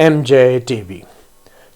MJ TV।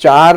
4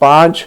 5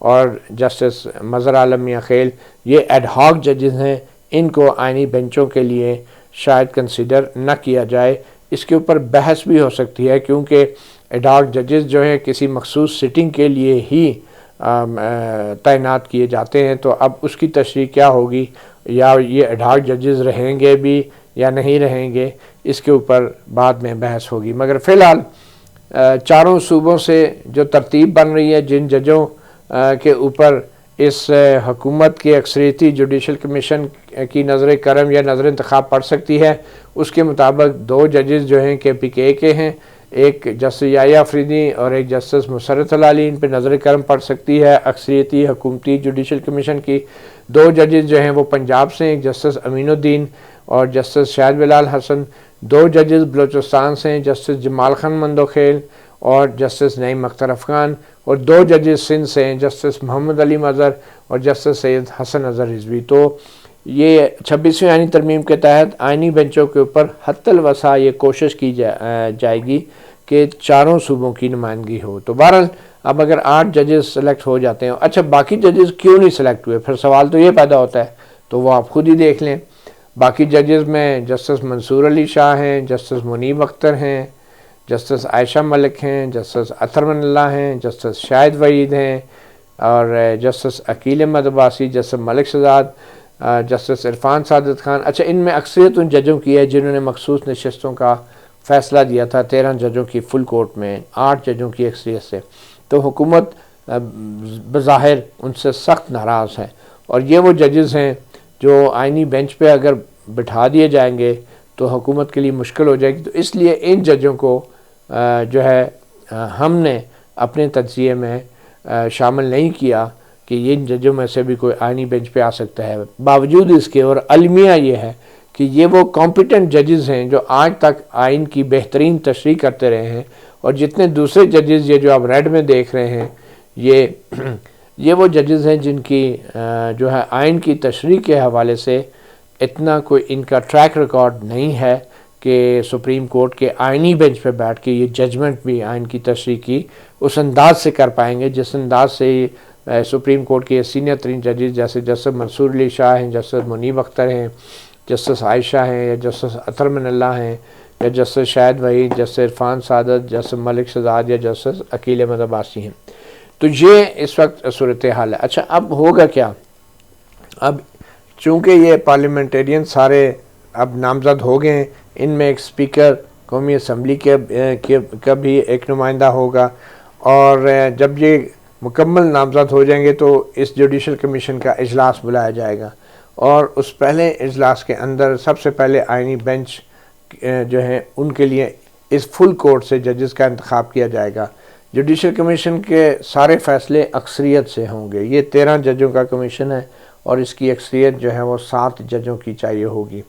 اور justice مظہر عالم میاں خیل، یہ ایڈ ہاک ججز ہیں، ان کو آئینی بینچوں کے لیے شاید کنسیڈر نہ کیا جائے۔ اس کے اوپر بحث بھی ہو سکتی ہے، کیونکہ ایڈ ہاک ججز جو ہیں کسی مخصوص سٹنگ کے لیے ہی تعینات کیے جاتے ہیں، تو اب اس کی تشریح کیا ہوگی، یا یہ ایڈ ہاک ججز رہیں گے بھی یا نہیں رہیں گے، اس کے اوپر بعد میں بحث ہوگی۔ مگر فی الحال چاروں صوبوں سے جو ترتیب بن رہی ہے، جن ججوں کے اوپر اس حکومت کی اکثریتی جوڈیشل کمیشن کی نظر کرم یا نظر انتخاب پڑ سکتی ہے، اس کے مطابق 2 ججز جو ہیں KPK کے ہیں، ایک جسٹس یحییٰ آفریدی اور ایک جسٹس مسرت ہلالی، ان پہ نظر کرم پڑ سکتی ہے اکثریتی حکومتی جوڈیشل کمیشن کی۔ 2 ججز جو ہیں وہ پنجاب سے، ایک جسٹس امین الدین اور جسٹس شاہد بلال حسن، 2 ججز بلوچستان سے ہیں، جسٹس جمال خان مندوخیل اور جسٹس نعیم اختر افغان، اور 2 ججز سندھ سے ہیں، جسٹس محمد علی مظہر اور جسٹس سید حسن اظہر رضوی۔ تو یہ 26ویں آئینی ترمیم کے تحت آئینی بینچوں کے اوپر حتی الوسع یہ کوشش کی جائے گی کہ چاروں صوبوں کی نمائندگی ہو۔ تو بہرحال اب اگر 8 ججز سلیکٹ ہو جاتے ہیں، اچھا باقی ججز کیوں نہیں سلیکٹ ہوئے، پھر سوال تو یہ پیدا ہوتا ہے، تو وہ آپ خود ہی دیکھ لیں۔ باقی ججز میں جسٹس منصور علی شاہ ہیں، جسٹس منیب اختر ہیں، جسٹس عائشہ ملک ہیں، جسٹس اطہر من اللہ ہیں، جسٹس شاہد وحید ہیں، اور جسٹس عقیل احمد عباسی، جسٹس ملک شہزاد، جسٹس عرفان سعادت خان۔ اچھا ان میں اکثریت ان ججوں کی ہے جنہوں نے مخصوص نشستوں کا فیصلہ دیا تھا 13 ججوں کی فل کورٹ میں، 8 ججوں کی اکثریت سے۔ تو حکومت بظاہر ان سے سخت ناراض ہے، اور یہ وہ ججز ہیں جو آئینی بینچ پہ اگر بٹھا دیے جائیں گے تو حکومت کے لیے مشکل ہو جائے گی۔ تو اس لیے ان ججوں کو جو ہے ہم نے اپنے تجزیے میں شامل نہیں کیا کہ ان ججوں میں سے بھی کوئی آئینی بینچ پہ آ سکتا ہے۔ باوجود اس کے، اور المیہ یہ ہے کہ یہ وہ کمپیٹنٹ ججز ہیں جو آج تک آئین کی بہترین تشریح کرتے رہے ہیں، اور جتنے دوسرے ججز یہ جو آپ ریڈ میں دیکھ رہے ہیں، یہ وہ ججز ہیں جن کی جو ہے آئین کی تشریح کے حوالے سے اتنا کوئی ان کا ٹریک ریکارڈ نہیں ہے کہ سپریم کورٹ کے آئینی بینچ پہ بیٹھ کے یہ ججمنٹ بھی آئین کی تشریح کی اس انداز سے کر پائیں گے جس انداز سے سپریم کورٹ کے سینئر ترین ججز جیسے جسٹس منصور علی شاہ ہیں، جسٹس منیب اختر ہیں، جسٹس عائشہ ہیں، یا جسٹس اطہر من اللہ ہیں، یا جسٹس شاہد وحید، جسٹس عرفان سعادت، جسٹس ملک شہزاد، یا جسٹس عقیل احمد عباسی ہیں۔ تو یہ اس وقت صورتحال ہے۔ اچھا اب ہوگا کیا؟ اب چونکہ یہ پارلیمنٹیرین سارے اب نامزد ہو گئے ہیں، ان میں ایک اسپیکر قومی اسمبلی کا بھی ایک نمائندہ ہوگا، اور جب یہ مکمل نامزد ہو جائیں گے تو اس جوڈیشل کمیشن کا اجلاس بلایا جائے گا، اور اس پہلے اجلاس کے اندر سب سے پہلے آئینی بینچ جو ہیں ان کے لیے اس فل کورٹ سے ججز کا انتخاب کیا جائے گا۔ جوڈیشل کمیشن کے سارے فیصلے اکثریت سے ہوں گے۔ یہ 13 ججوں کا کمیشن ہے، اور اس کی اکثریت جو ہے وہ 7 ججوں کی چاہیے ہوگی۔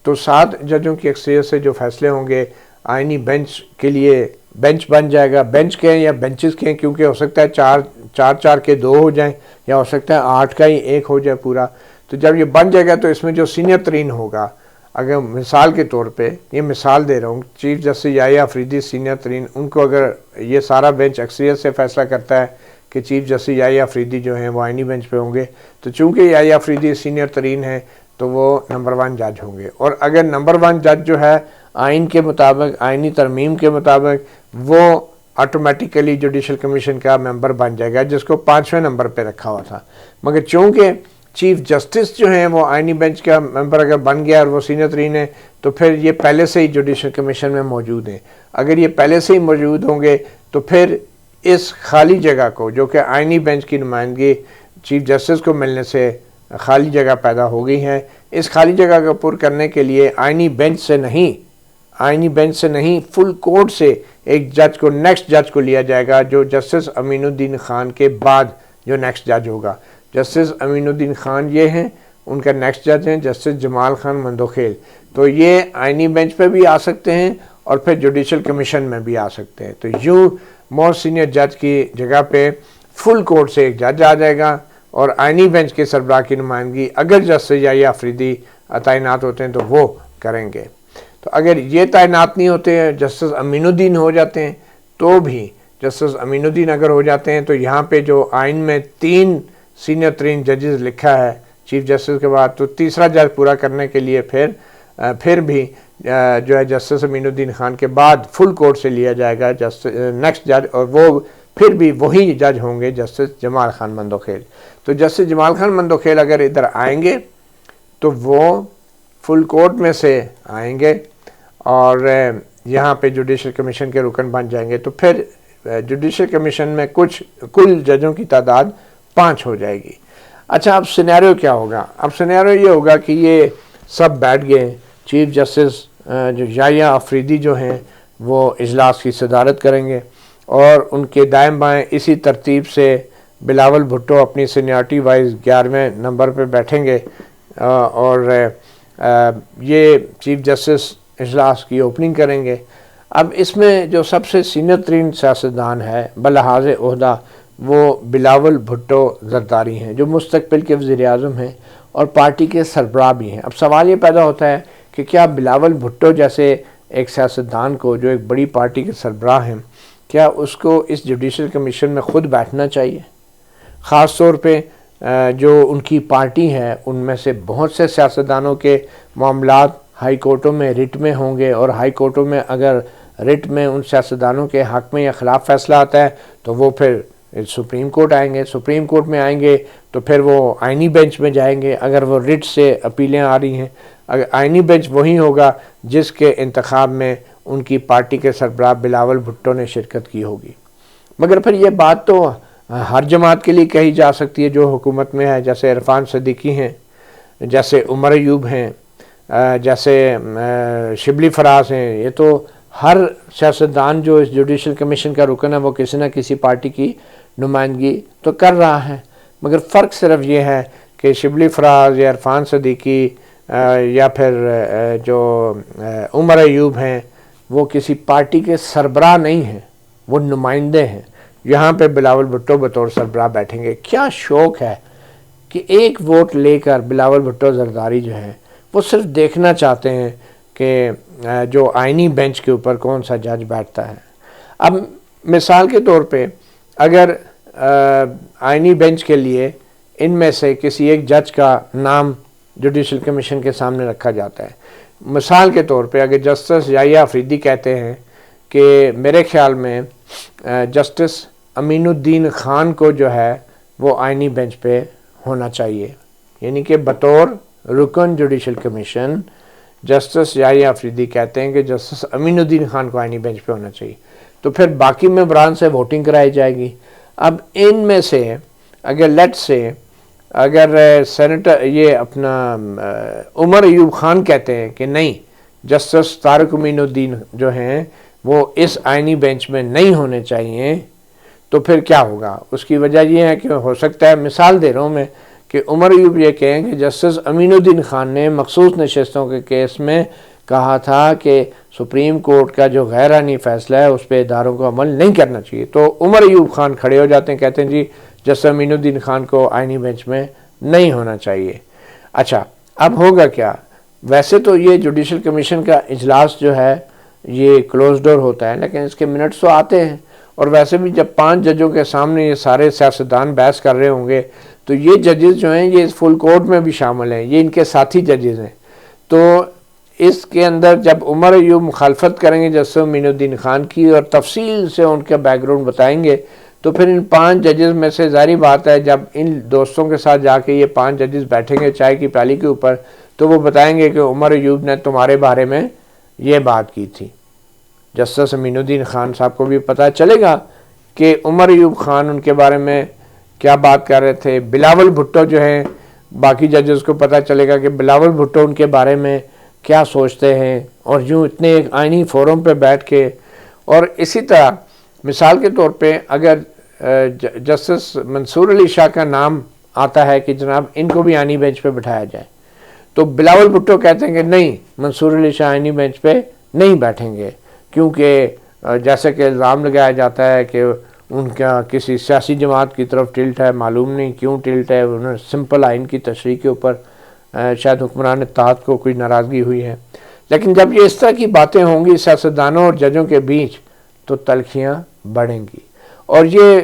تو 7 ججوں کی اکثریت سے جو فیصلے ہوں گے آئینی بینچ کے لیے بینچ بن جائے گا۔ بینچ کہیں یا بینچز کہیں، کیونکہ ہو سکتا ہے 4 کے 2 ہو جائیں، یا ہو سکتا ہے 8 کا ہی 1 ہو جائے پورا۔ تو جب یہ بن جائے گا تو اس میں جو سینئر ترین ہوگا، اگر مثال کے طور پہ یہ مثال دے رہا ہوں، چیف جسٹس یحییٰ آفریدی سینئر ترین، ان کو اگر یہ سارا بینچ اکثریت سے فیصلہ کرتا ہے کہ چیف جسٹس یحییٰ آفریدی جو ہیں وہ آئینی بینچ پہ ہوں گے، تو چونکہ یحییٰ آفریدی سینئر ترین ہے تو وہ نمبر 1 جج ہوں گے، اور اگر نمبر 1 جج جو ہے آئین کے مطابق، آئینی ترمیم کے مطابق، وہ آٹومیٹیکلی جوڈیشل کمیشن کا ممبر بن جائے گا، جس کو 5ویں نمبر پہ رکھا ہوا تھا۔ مگر چونکہ چیف جسٹس جو ہیں وہ آئینی بینچ کا ممبر اگر بن گیا اور وہ سینئر ترین ہے، تو پھر یہ پہلے سے ہی جوڈیشل کمیشن میں موجود ہیں۔ اگر یہ پہلے سے ہی موجود ہوں گے تو پھر اس خالی جگہ کو، جو کہ آئینی بینچ کی نمائندگی چیف جسٹس کو ملنے سے خالی جگہ پیدا ہو گئی ہے، اس خالی جگہ کو پر کرنے کے لیے آئینی بینچ سے نہیں فل کورٹ سے ایک جج کو، نیکسٹ جج کو لیا جائے گا، جو جسٹس امین الدین خان کے بعد جو نیکسٹ جج ہوگا۔ جسٹس امین الدین خان یہ ہیں، ان کا نیکسٹ جج ہیں جسٹس جمال خان مندوخیل۔ تو یہ آئینی بینچ پہ بھی آ سکتے ہیں اور پھر جوڈیشل کمیشن میں بھی آ سکتے ہیں۔ تو یوں موسٹ سینئر جج کی جگہ پہ فل کورٹ سے ایک جج آ جائے گا، اور آئینی بینچ کے سربراہ کی نمائندگی اگر جسٹس یحییٰ آفریدی تعینات ہوتے ہیں تو وہ کریں گے۔ تو اگر یہ تعینات نہیں ہوتے ہیں، جسٹس امین الدین ہو جاتے ہیں، تو بھی جسٹس امین الدین اگر ہو جاتے ہیں تو یہاں پہ جو آئین میں 3 سینئر ترین ججز لکھا ہے چیف جسٹس کے بعد، تو تیسرا جج پورا کرنے کے لیے پھر بھی جو ہے جسٹس امین الدین خان کے بعد فل کورٹ سے لیا جائے گا نیکسٹ جج، اور وہ پھر بھی وہی جج ہوں گے جسٹس جمال خان مندوخیل۔ تو جسٹس جمال خان مندوخیل اگر ادھر آئیں گے تو وہ فل کورٹ میں سے آئیں گے اور یہاں پہ جوڈیشل کمیشن کے رکن بن جائیں گے، تو پھر جوڈیشل کمیشن میں کل ججوں کی تعداد 5 ہو جائے گی۔ اچھا، اب سینیریو کیا ہوگا؟ اب سینیریو یہ ہوگا کہ یہ سب بیٹھ گئے، چیف جسٹس جو یحییٰ آفریدی جو ہیں وہ اجلاس کی صدارت کریں گے، اور ان کے دائیں بائیں اسی ترتیب سے بلاول بھٹو اپنی سینیارٹی وائز 11ویں نمبر پہ بیٹھیں گے، اور یہ چیف جسٹس اجلاس کی اوپننگ کریں گے۔ اب اس میں جو سب سے سینئر ترین سیاستدان ہے بلحاظ عہدہ وہ بلاول بھٹو زرداری ہیں، جو مستقبل کے وزیر اعظم ہیں اور پارٹی کے سربراہ بھی ہیں۔ اب سوال یہ پیدا ہوتا ہے کہ کیا بلاول بھٹو جیسے ایک سیاستدان کو، جو ایک بڑی پارٹی کے سربراہ ہیں، کیا اس کو اس جوڈیشل کمیشن میں خود بیٹھنا چاہیے؟ خاص طور پہ جو ان کی پارٹی ہے ان میں سے بہت سے سیاستدانوں کے معاملات ہائی کورٹوں میں رٹ میں ہوں گے، اور ہائی کورٹوں میں اگر رٹ میں ان سیاستدانوں کے حق میں یا خلاف فیصلہ آتا ہے تو وہ پھر سپریم کورٹ آئیں گے، سپریم کورٹ میں آئیں گے تو پھر وہ آئینی بینچ میں جائیں گے۔ اگر وہ رٹ سے اپیلیں آ رہی ہیں، اگر آئینی بینچ وہی ہوگا جس کے انتخاب میں ان کی پارٹی کے سربراہ بلاول بھٹو نے شرکت کی ہوگی۔ مگر پھر یہ بات تو ہر جماعت کے لیے کہی جا سکتی ہے جو حکومت میں ہے، جیسے عرفان صدیقی ہیں، جیسے عمر ایوب ہیں، جیسے شبلی فراز ہیں۔ یہ تو ہر سیاستدان جو اس جوڈیشل کمیشن کا رکن ہے وہ کسی نہ کسی پارٹی کی نمائندگی تو کر رہا ہے، مگر فرق صرف یہ ہے کہ شبلی فراز یا عرفان صدیقی یا پھر جو عمر ایوب ہیں وہ کسی پارٹی کے سربراہ نہیں ہیں، وہ نمائندے ہیں۔ یہاں پہ بلاول بھٹو بطور سربراہ بیٹھیں گے۔ کیا شوق ہے کہ ایک ووٹ لے کر بلاول بھٹو زرداری جو ہیں وہ صرف دیکھنا چاہتے ہیں کہ جو آئینی بینچ کے اوپر کون سا جج بیٹھتا ہے۔ اب مثال کے طور پہ اگر آئینی بینچ کے لیے ان میں سے کسی ایک جج کا نام جوڈیشل کمیشن کے سامنے رکھا جاتا ہے، مثال کے طور پہ اگر جسٹس یحییٰ آفریدی کہتے ہیں کہ میرے خیال میں جسٹس امین الدین خان کو جو ہے وہ آئینی بینچ پہ ہونا چاہیے، یعنی کہ بطور رکن جوڈیشل کمیشن جسٹس یحییٰ آفریدی کہتے ہیں کہ جسٹس امین الدین خان کو آئینی بینچ پہ ہونا چاہیے، تو پھر باقی ممبران سے ووٹنگ کرائی جائے گی۔ اب ان میں سے اگر اگر سینیٹر یہ اپنا عمر ایوب خان کہتے ہیں کہ نہیں، جسٹس طارق امین الدین جو ہیں وہ اس آئینی بینچ میں نہیں ہونے چاہیے، تو پھر کیا ہوگا؟ اس کی وجہ یہ ہے کہ ہو سکتا ہے، مثال دے رہا ہوں میں، کہ عمر ایوب یہ کہیں کہ جسٹس امین الدین خان نے مخصوص نشستوں کے کیس میں کہا تھا کہ سپریم کورٹ کا جو غیر آئینی فیصلہ ہے اس پہ اداروں کو عمل نہیں کرنا چاہیے، تو عمر ایوب خان کھڑے ہو جاتے ہیں، کہتے ہیں جی جسٹس امین الدین خان کو آئینی بینچ میں نہیں ہونا چاہیے۔ اچھا، اب ہوگا کیا؟ ویسے تو یہ جوڈیشل کمیشن کا اجلاس جو ہے یہ کلوز ڈور ہوتا ہے، لیکن اس کے منٹس تو آتے ہیں، اور ویسے بھی جب 5 ججوں کے سامنے یہ سارے سیاستدان بحث کر رہے ہوں گے تو یہ ججز جو ہیں یہ فل کورٹ میں بھی شامل ہیں، یہ ان کے ساتھی ججز ہیں، تو اس کے اندر جب عمر ایوب مخالفت کریں گے جسٹس امین الدین خان کی اور تفصیل سے ان کا بیک گراؤنڈ بتائیں گے، تو پھر ان 5 ججز میں سے ظاہری بات ہے جب ان دوستوں کے ساتھ جا کے یہ 5 ججز بیٹھیں گے چائے کی پیالی کے اوپر تو وہ بتائیں گے کہ عمر ایوب نے تمہارے بارے میں یہ بات کی تھی۔ جسٹس امین الدین خان صاحب کو بھی پتہ چلے گا کہ عمر ایوب خان ان کے بارے میں کیا بات کر رہے تھے، بلاول بھٹو جو ہیں باقی ججز کو پتہ چلے گا کہ بلاول بھٹو ان کے بارے میں کیا سوچتے ہیں، اور یوں اتنے ایک آئینی فورم پہ بیٹھ کے۔ اور اسی طرح مثال کے طور پہ اگر جسٹس منصور علی شاہ کا نام آتا ہے کہ جناب ان کو بھی آئینی بینچ پہ بٹھایا جائے، تو بلاول بھٹو کہتے ہیں کہ نہیں، منصور علی شاہ آئینی بینچ پہ نہیں بیٹھیں گے، کیونکہ جیسے کہ الزام لگایا جاتا ہے کہ ان کا کسی سیاسی جماعت کی طرف ٹلٹ ہے، معلوم نہیں کیوں ٹلٹ ہے، انہوں نے سمپل آئین کی تشریح کے اوپر شاید حکمران اتحاد کو کوئی ناراضگی ہوئی ہے۔ لیکن جب یہ اس طرح کی باتیں ہوں گی سیاستدانوں اور ججوں کے بیچ تو تلخیاں بڑھیں گی۔ اور یہ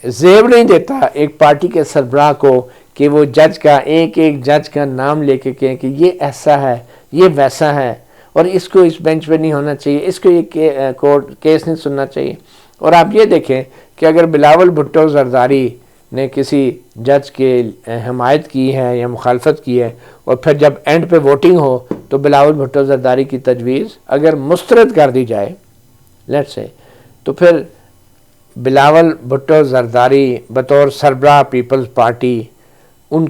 زیب نہیں دیتا ایک پارٹی کے سربراہ کو کہ وہ جج کا ایک ایک جج کا نام لے کے کہیں کہ یہ ایسا ہے، یہ ویسا ہے، اور اس کو اس بینچ پہ نہیں ہونا چاہیے، اس کو یہ کورٹ کیس نہیں سننا چاہیے۔ اور آپ یہ دیکھیں کہ اگر بلاول بھٹو زرداری نے کسی جج کے حمایت کی ہے یا مخالفت کی ہے، اور پھر جب اینڈ پہ ووٹنگ ہو تو بلاول بھٹو زرداری کی تجویز اگر مسترد کر دی جائے لیٹ سے، تو پھر بلاول بھٹو زرداری بطور سربراہ پیپلز پارٹی ان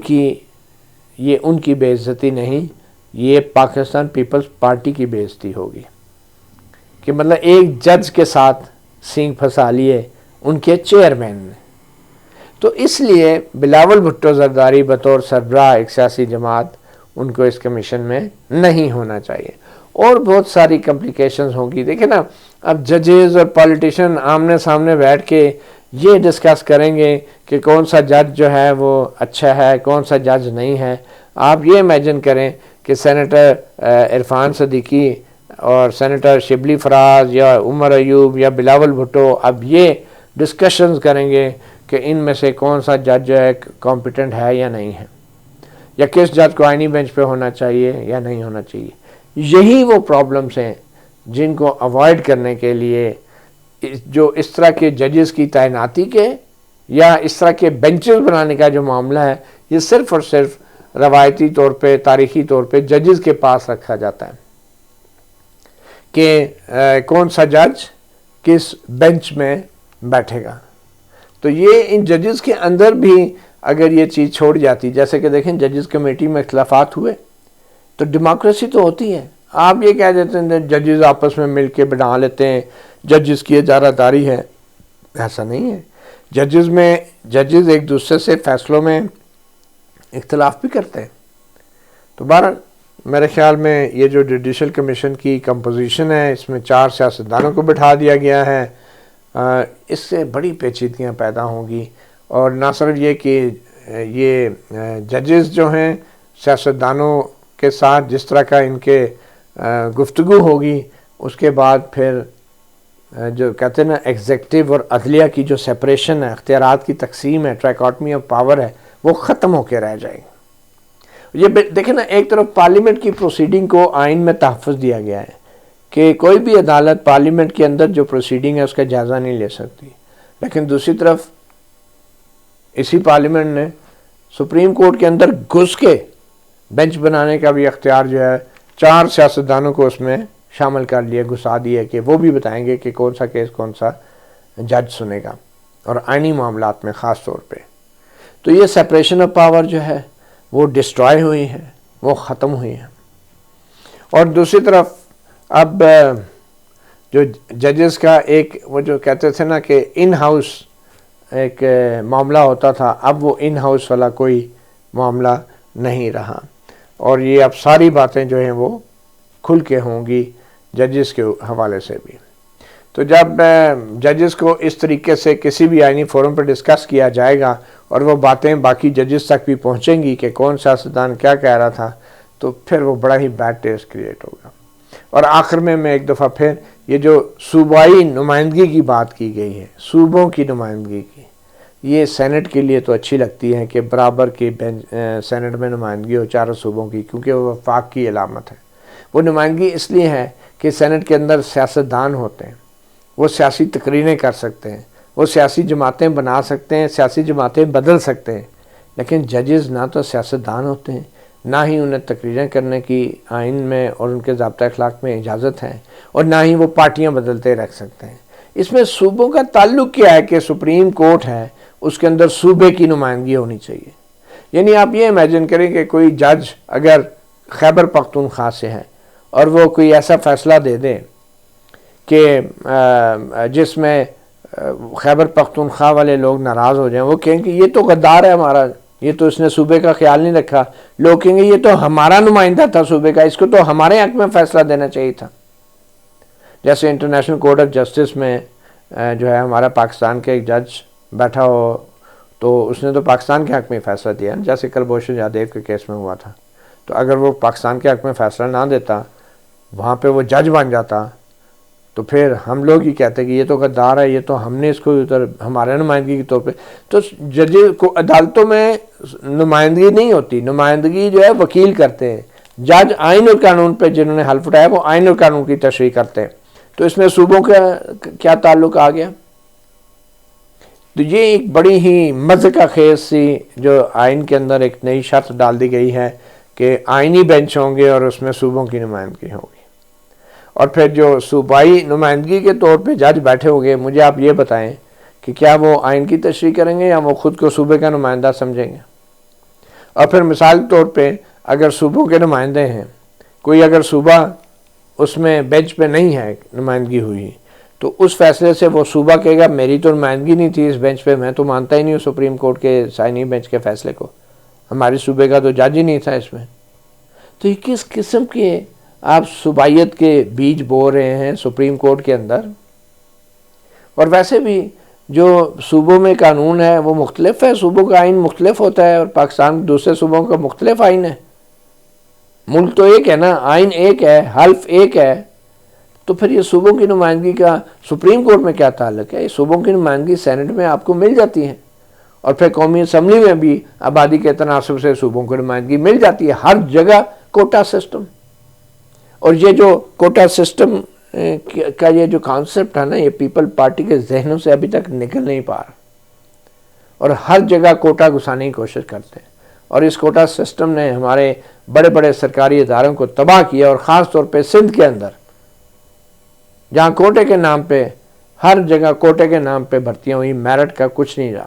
کی بے عزتی نہیں، یہ پاکستان پیپلز پارٹی کی بے عزتی ہوگی کہ مطلب ایک جج کے ساتھ سینگ پھنسا لیے ان کے چیئرمین نے۔ تو اس لیے بلاول بھٹو زرداری بطور سربراہ ایک سیاسی جماعت ان کو اس کمیشن میں نہیں ہونا چاہیے، اور بہت ساری کمپلیکیشنز ہوں گی۔ دیکھیں نا، اب ججز اور پالیٹیشین آمنے سامنے بیٹھ کے یہ ڈسکس کریں گے کہ کون سا جج جو ہے وہ اچھا ہے، کون سا جج نہیں ہے۔ آپ یہ امیجن کریں کہ سینیٹر عرفان صدیقی اور سینیٹر شبلی فراز یا عمر ایوب یا بلاول بھٹو اب یہ ڈسکشنز کریں گے کہ ان میں سے کون سا جج جو ہے کمپیٹنٹ ہے یا نہیں ہے، یا کس جج کو آئینی بینچ پہ ہونا چاہیے یا نہیں ہونا چاہیے۔ یہی وہ پرابلمز ہیں جن کو اوائڈ کرنے کے لیے جو اس طرح کے ججز کی تعیناتی کے یا اس طرح کے بینچز بنانے کا جو معاملہ ہے، یہ صرف اور صرف روایتی طور پہ، تاریخی طور پہ ججز کے پاس رکھا جاتا ہے کہ کون سا جج کس بینچ میں بیٹھے گا۔ تو یہ ان ججز کے اندر بھی اگر یہ چیز چھوڑ جاتی، جیسے کہ دیکھیں ججز کمیٹی میں اختلافات ہوئے تو ڈیموکریسی تو ہوتی ہے، آپ یہ کہہ دیتے ہیں ججز آپس میں مل کے بنا لیتے ہیں، ججز کی اجارہ داری ہے، ایسا نہیں ہے۔ ججز ایک دوسرے سے فیصلوں میں اختلاف بھی کرتے ہیں۔ تو بہرحال میرے خیال میں یہ جو جوڈیشل کمیشن کی کمپوزیشن ہے، اس میں 4 سیاستدانوں کو بٹھا دیا گیا ہے، اس سے بڑی پیچیدگیاں پیدا ہوں گی۔ اور نہ صرف یہ کہ یہ ججز جو ہیں سیاستدانوں کے ساتھ جس طرح کا ان کے گفتگو ہوگی، اس کے بعد پھر جو کہتے ہیں نا ایگزیکٹو اور عدلیہ کی جو سپریشن ہے، اختیارات کی تقسیم ہے، ٹرائکاٹمی آف پاور ہے، وہ ختم ہو کے رہ جائے گی۔ یہ دیکھیں نا، ایک طرف پارلیمنٹ کی پروسیڈنگ کو آئین میں تحفظ دیا گیا ہے کہ کوئی بھی عدالت پارلیمنٹ کے اندر جو پروسیڈنگ ہے اس کا جائزہ نہیں لے سکتی، لیکن دوسری طرف اسی پارلیمنٹ نے سپریم کورٹ کے اندر گھس کے بینچ بنانے کا بھی اختیار جو ہے 4 سیاستدانوں کو اس میں شامل کر لیا، گھسا دیا کہ وہ بھی بتائیں گے کہ کون سا کیس کون سا جج سنے گا، اور آئینی معاملات میں خاص طور پہ۔ تو یہ سپریشن آف پاور جو ہے وہ ڈسٹرائے ہوئی ہے، وہ ختم ہوئی ہے۔ اور دوسری طرف اب جو ججز کا ایک وہ جو کہتے تھے نا کہ ان ہاؤس ایک معاملہ ہوتا تھا، اب وہ ان ہاؤس والا کوئی معاملہ نہیں رہا، اور یہ اب ساری باتیں جو ہیں وہ کھل کے ہوں گی ججز کے حوالے سے بھی۔ تو جب ججز کو اس طریقے سے کسی بھی آئینی فورم پر ڈسکس کیا جائے گا اور وہ باتیں باقی ججز تک بھی پہنچیں گی کہ کون سیاستدان کیا کہہ رہا تھا، تو پھر وہ بڑا ہی بیڈ ٹیسٹ کریٹ ہوگا۔ اور آخر میں ایک دفعہ پھر یہ جو صوبائی نمائندگی کی بات کی گئی ہے، صوبوں کی نمائندگی کی، یہ سینٹ کے لیے تو اچھی لگتی ہے کہ برابر کی سینٹ میں نمائندگی ہو 4 صوبوں کی، کیونکہ وہ وفاق کی علامت ہے۔ وہ نمائندگی اس لیے ہے کہ سینٹ کے اندر سیاستدان ہوتے ہیں، وہ سیاسی تقریریں کر سکتے ہیں، وہ سیاسی جماعتیں بنا سکتے ہیں، سیاسی جماعتیں بدل سکتے ہیں، لیکن ججز نہ تو سیاستدان ہوتے ہیں، نہ ہی انہیں تقریریں کرنے کی آئین میں اور ان کے ضابطہ اخلاق میں اجازت ہے، اور نہ ہی وہ پارٹیاں بدلتے رکھ سکتے ہیں۔ اس میں صوبوں کا تعلق کیا ہے کہ سپریم کورٹ ہے، اس کے اندر صوبے کی نمائندگی ہونی چاہیے۔ یعنی آپ یہ امیجن کریں کہ کوئی جج اگر خیبر پختونخوا سے ہے اور وہ کوئی ایسا فیصلہ دے دے کہ جس میں خیبر پختونخوا والے لوگ ناراض ہو جائیں، وہ کہیں کہ یہ تو غدار ہے ہمارا، یہ تو اس نے صوبے کا خیال نہیں رکھا، لوگ کہیں گے یہ تو ہمارا نمائندہ تھا صوبے کا، اس کو تو ہمارے حق میں فیصلہ دینا چاہیے تھا۔ جیسے انٹرنیشنل کورٹ آف جسٹس میں جو ہے ہمارا پاکستان کے ایک جج بیٹھا ہو، تو اس نے تو پاکستان کے حق میں فیصلہ دیا، جیسے کلبھوشن جادیو کے کیس میں ہوا تھا۔ تو اگر وہ پاکستان کے حق میں فیصلہ نہ دیتا، وہاں پہ وہ جج بن جاتا، تو پھر ہم لوگ ہی کہتے ہیں کہ یہ تو غدار ہے، یہ تو ہم نے اس کو ادھر ہمارے نمائندگی کے طور پہ. تو ججز کو عدالتوں میں نمائندگی نہیں ہوتی، نمائندگی جو ہے وکیل کرتے ہیں. جج آئین اور قانون پہ جنہوں نے حلف اٹھایا وہ آئین اور قانون کی تشریح کرتے ہیں. تو اس میں صوبوں کا کیا تعلق آ گیا؟ تو یہ ایک بڑی ہی مضحکہ خیز سی جو آئین کے اندر ایک نئی شرط ڈال دی گئی ہے کہ آئینی بینچ ہوں گے اور اس میں صوبوں کی نمائندگی ہوگی. اور پھر جو صوبائی نمائندگی کے طور پہ جج بیٹھے ہوں گے، مجھے آپ یہ بتائیں کہ کیا وہ آئین کی تشریح کریں گے یا وہ خود کو صوبے کا نمائندہ سمجھیں گے؟ اور پھر مثال کے طور پہ اگر صوبوں کے نمائندے ہیں، کوئی اگر صوبہ اس میں بینچ پہ نہیں ہے نمائندگی ہوئی، تو اس فیصلے سے وہ صوبہ کہے گا میری تو نمائندگی نہیں تھی اس بینچ پہ، میں تو مانتا ہی نہیں ہوں سپریم کورٹ کے آئینی بینچ کے فیصلے کو، ہماری صوبے کا تو جج ہی نہیں تھا اس میں. تو یہ کس قسم کے آپ صوبائیت کے بیج بو رہے ہیں سپریم کورٹ کے اندر؟ اور ویسے بھی جو صوبوں میں قانون ہے وہ مختلف ہے، صوبوں کا آئین مختلف ہوتا ہے اور پاکستان کے دوسرے صوبوں کا مختلف آئین ہے. ملک تو ایک ہے نا، آئین ایک ہے، حلف ایک ہے. تو پھر یہ صوبوں کی نمائندگی کا سپریم کورٹ میں کیا تعلق ہے؟ یہ صوبوں کی نمائندگی سینٹ میں آپ کو مل جاتی ہے، اور پھر قومی اسمبلی میں بھی آبادی کے تناسب سے صوبوں کو نمائندگی مل جاتی ہے. ہر جگہ کوٹا سسٹم. اور یہ جو کوٹا سسٹم کا یہ جو کانسیپٹ ہے نا، یہ پیپل پارٹی کے ذہنوں سے ابھی تک نکل نہیں پا رہا، اور ہر جگہ کوٹا گھسانے کی کوشش کرتے ہیں. اور اس کوٹا سسٹم نے ہمارے بڑے بڑے سرکاری اداروں کو تباہ کیا، اور خاص طور پہ سندھ کے اندر جہاں کوٹے کے نام پہ ہر جگہ کوٹے کے نام پہ بھرتیاں ہوئی، میرٹ کا کچھ نہیں رہا.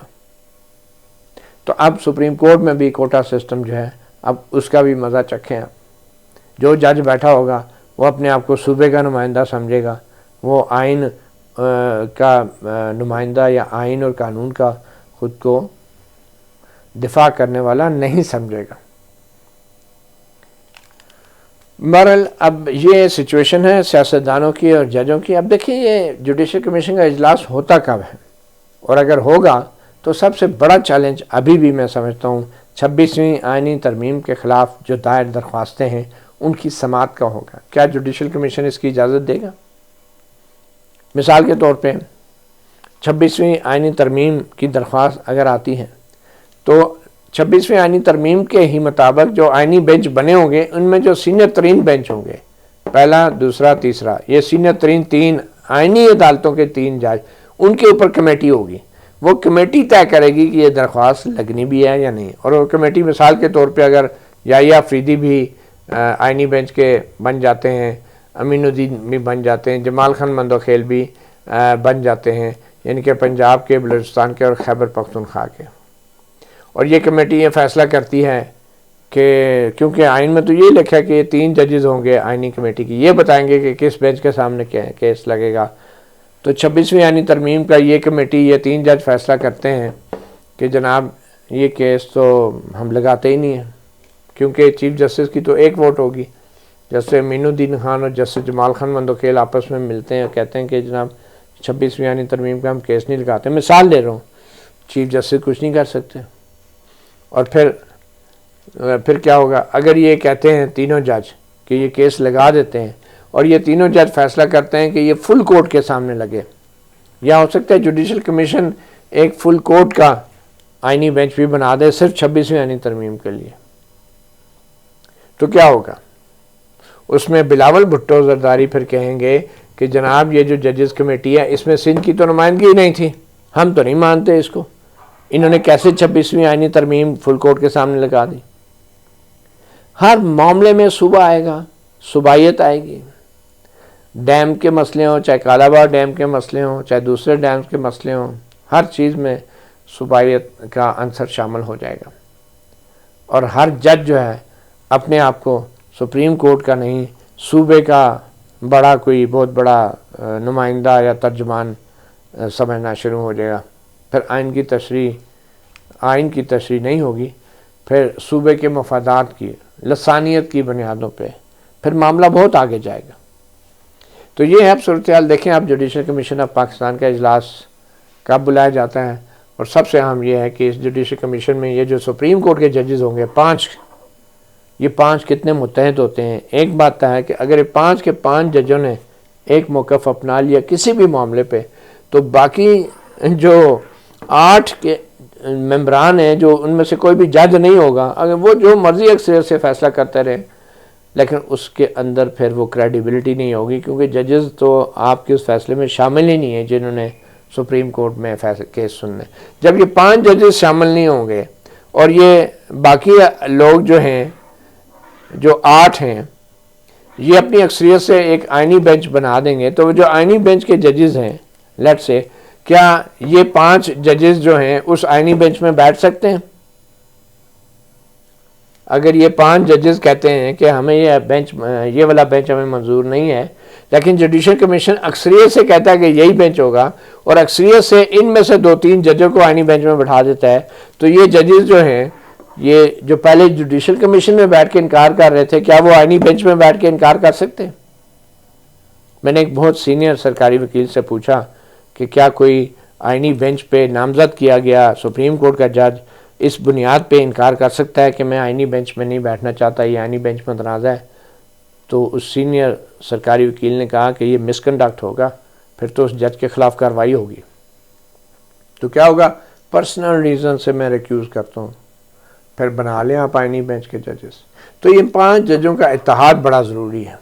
تو اب سپریم کورٹ میں بھی کوٹا سسٹم جو ہے اب اس کا بھی مزہ چکھیں. آپ جو جج بیٹھا ہوگا وہ اپنے آپ کو صوبے کا نمائندہ سمجھے گا، وہ آئین کا نمائندہ یا آئین اور قانون کا خود کو دفاع کرنے والا نہیں سمجھے گا. بہرحال اب یہ سچویشن ہے سیاستدانوں کی اور ججوں کی. اب دیکھیں یہ جوڈیشل کمیشن کا اجلاس ہوتا کب ہے، اور اگر ہوگا تو سب سے بڑا چیلنج ابھی بھی میں سمجھتا ہوں 26ویں آئینی ترمیم کے خلاف جو دائر درخواستیں ہیں ان کی سماعت کا ہوگا. کیا جوڈیشل کمیشن اس کی اجازت دے گا؟ مثال کے طور پہ 26ویں آئینی ترمیم کی درخواست اگر آتی ہے تو 26ویں آئینی ترمیم کے ہی مطابق جو آئینی بینچ بنے ہوں گے ان میں جو سینئر ترین بینچ ہوں گے، پہلا، دوسرا، تیسرا، یہ سینئر ترین 3 آئینی عدالتوں کے 3 جج، ان کے اوپر کمیٹی ہوگی. وہ کمیٹی طے کرے گی کہ یہ درخواست لگنی بھی ہے یا نہیں. اور وہ کمیٹی مثال کے طور پہ اگر یحییٰ فریدی بھی آئینی بینچ کے بن جاتے ہیں، امین الدین بھی بن جاتے ہیں، جمال خان مندوخیل بھی بن جاتے ہیں، یعنی کہ پنجاب کے، بلوچستان کے اور خیبر پختونخوا کے. اور یہ کمیٹی یہ فیصلہ کرتی ہے کہ کیونکہ آئین میں تو یہ لکھا ہے کہ 3 ججز ہوں گے آئینی کمیٹی کی، یہ بتائیں گے کہ کس بینچ کے سامنے کیس لگے گا. تو 26ویں آئینی ترمیم کا یہ کمیٹی، یہ 3 جج فیصلہ کرتے ہیں کہ جناب یہ کیس تو ہم لگاتے ہی نہیں ہیں، کیونکہ چیف جسٹس کی تو ایک ووٹ ہوگی. جسٹس امین الدین خان اور جسٹس جمال خان مندوخیل آپس میں ملتے ہیں اور کہتے ہیں کہ جناب 26ویں آئینی ترمیم کا ہم کیس نہیں لگاتے. مثال دے رہا ہوں، چیف جسٹس کچھ نہیں کر سکتے. اور پھر کیا ہوگا اگر یہ کہتے ہیں تینوں جج کہ یہ کیس لگا دیتے ہیں، اور یہ تینوں جج فیصلہ کرتے ہیں کہ یہ فل کورٹ کے سامنے لگے، یا ہو سکتا ہے جوڈیشل کمیشن ایک فل کورٹ کا آئینی بینچ بھی بنا دے صرف 26ویں آئینی ترمیم کے لیے. تو کیا ہوگا؟ اس میں بلاول بھٹو زرداری پھر کہیں گے کہ جناب یہ جو ججز کمیٹی ہے اس میں سندھ کی تو نمائندگی نہیں تھی، ہم تو نہیں مانتے اس کو، انہوں نے کیسے 26ویں آئینی ترمیم فل کورٹ کے سامنے لگا دی. ہر معاملے میں صوبہ آئے گا، صوبائیت آئے گی. ڈیم کے مسئلے ہوں، چاہے کالاباغ ڈیم کے مسئلے ہوں، چاہے دوسرے ڈیمز کے مسئلے ہوں، ہر چیز میں صوبائیت کا عنصر شامل ہو جائے گا. اور ہر جج جو ہے اپنے آپ کو سپریم کورٹ کا نہیں، صوبے کا بڑا کوئی بہت بڑا نمائندہ یا ترجمان سمجھنا شروع ہو جائے گا. پھر آئین کی تشریح نہیں ہوگی، پھر صوبے کے مفادات کی، لسانیت کی بنیادوں پہ پھر معاملہ بہت آگے جائے گا. تو یہ ہے اب صورتحال. دیکھیں اب جوڈیشل کمیشن آف پاکستان کا اجلاس کب بلایا جاتا ہے، اور سب سے اہم یہ ہے کہ اس جوڈیشل کمیشن میں یہ جو سپریم کورٹ کے ججز ہوں گے 5، یہ 5 کتنے متحد ہوتے ہیں. ایک بات ہے کہ اگر یہ 5 کے 5 ججوں نے ایک موقف اپنا لیا کسی بھی معاملے پہ، تو باقی جو 8 کے ممبران ہیں، جو ان میں سے کوئی بھی جج نہیں ہوگا، اگر وہ جو مرضی اکثریت سے فیصلہ کرتے رہے، لیکن اس کے اندر پھر وہ کریڈیبلٹی نہیں ہوگی، کیونکہ ججز تو آپ کے اس فیصلے میں شامل ہی نہیں ہیں جنہوں نے سپریم کورٹ میں کیس سننے۔ جب یہ 5 ججز شامل نہیں ہوں گے اور یہ باقی لوگ جو ہیں، جو 8 ہیں، یہ اپنی اکثریت سے ایک آئینی بینچ بنا دیں گے، تو جو آئینی بینچ کے ججز ہیں، لیٹ سے، کیا یہ 5 ججز جو ہیں اس آئینی بینچ میں بیٹھ سکتے ہیں؟ اگر یہ 5 ججز کہتے ہیں کہ ہمیں یہ والا بینچ ہمیں منظور نہیں ہے، لیکن جوڈیشل کمیشن اکثریت سے کہتا ہے کہ یہی بینچ ہوگا، اور اکثریت سے ان میں سے 2-3 ججوں کو آئینی بینچ میں بٹھا دیتا ہے، تو یہ ججز جو ہیں، یہ جو پہلے جوڈیشل کمیشن میں بیٹھ کے انکار کر رہے تھے، کیا وہ آئینی بینچ میں بیٹھ کے انکار کر سکتے ہیں؟ میں نے ایک بہت سینئر سرکاری وکیل سے پوچھا کہ کیا کوئی آئینی بینچ پہ نامزد کیا گیا سپریم کورٹ کا جج اس بنیاد پہ انکار کر سکتا ہے کہ میں آئینی بینچ میں نہیں بیٹھنا چاہتا، یہ آئینی بینچ میں متنازع ہے؟ تو اس سینئر سرکاری وکیل نے کہا کہ یہ مس کنڈکٹ ہوگا، پھر تو اس جج کے خلاف کارروائی ہوگی۔ تو کیا ہوگا؟ پرسنل ریزن سے میں ریکیوز کرتا ہوں، پھر بنا لیں آپ آئینی بینچ کے ججز۔ تو یہ 5 ججوں کا اتحاد بڑا ضروری ہے،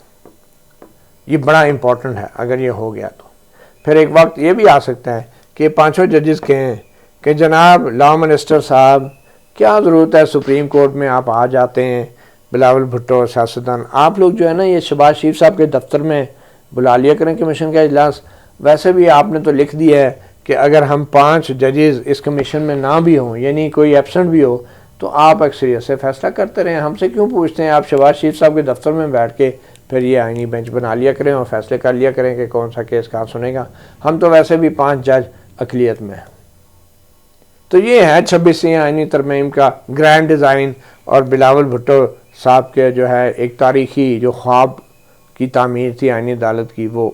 یہ بڑا امپورٹنٹ ہے۔ اگر یہ ہو گیا تو پھر ایک وقت یہ بھی آ سکتا ہے کہ 5 ججز کہیں کہ جناب لا منسٹر صاحب، کیا ضرورت ہے سپریم کورٹ میں آپ آ جاتے ہیں، بلاول بھٹو سیاستدان، آپ لوگ جو ہے نا یہ شہباز شریف صاحب کے دفتر میں بلا لیا کریں کمیشن کا اجلاس، ویسے بھی آپ نے تو لکھ دیا ہے کہ اگر ہم 5 ججز اس کمیشن میں نہ بھی ہوں، یعنی کوئی ایبسنٹ بھی ہو، تو آپ اکثریت سے فیصلہ کرتے رہیں، ہم سے کیوں پوچھتے ہیں؟ آپ شہباز شریف صاحب کے دفتر میں بیٹھ کے پھر یہ آئینی بینچ بنا لیا کریں اور فیصلے کر لیا کریں کہ کون سا کیس کہاں سنے گا، ہم تو ویسے بھی 5 جج اقلیت میں ہیں۔ تو یہ ہے 26ویں آئینی ترمیم کا گرینڈ ڈیزائن، اور بلاول بھٹو صاحب کے جو ہے ایک تاریخی جو خواب کی تعمیر تھی آئینی عدالت کی، وہ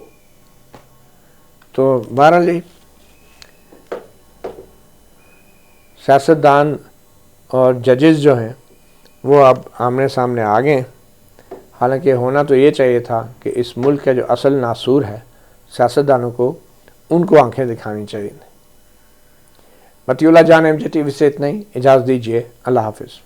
تو بہرحال سیاستدان اور ججز جو ہیں وہ اب آمنے سامنے آ گئے۔ حالانکہ ہونا تو یہ چاہیے تھا کہ اس ملک کا جو اصل ناسور ہے سیاستدانوں کو، ان کو آنکھیں دکھانی چاہیے۔ مطیع اللہ جان MJ TV سے اتنا ہی، اجازت دیجیے، اللہ حافظ۔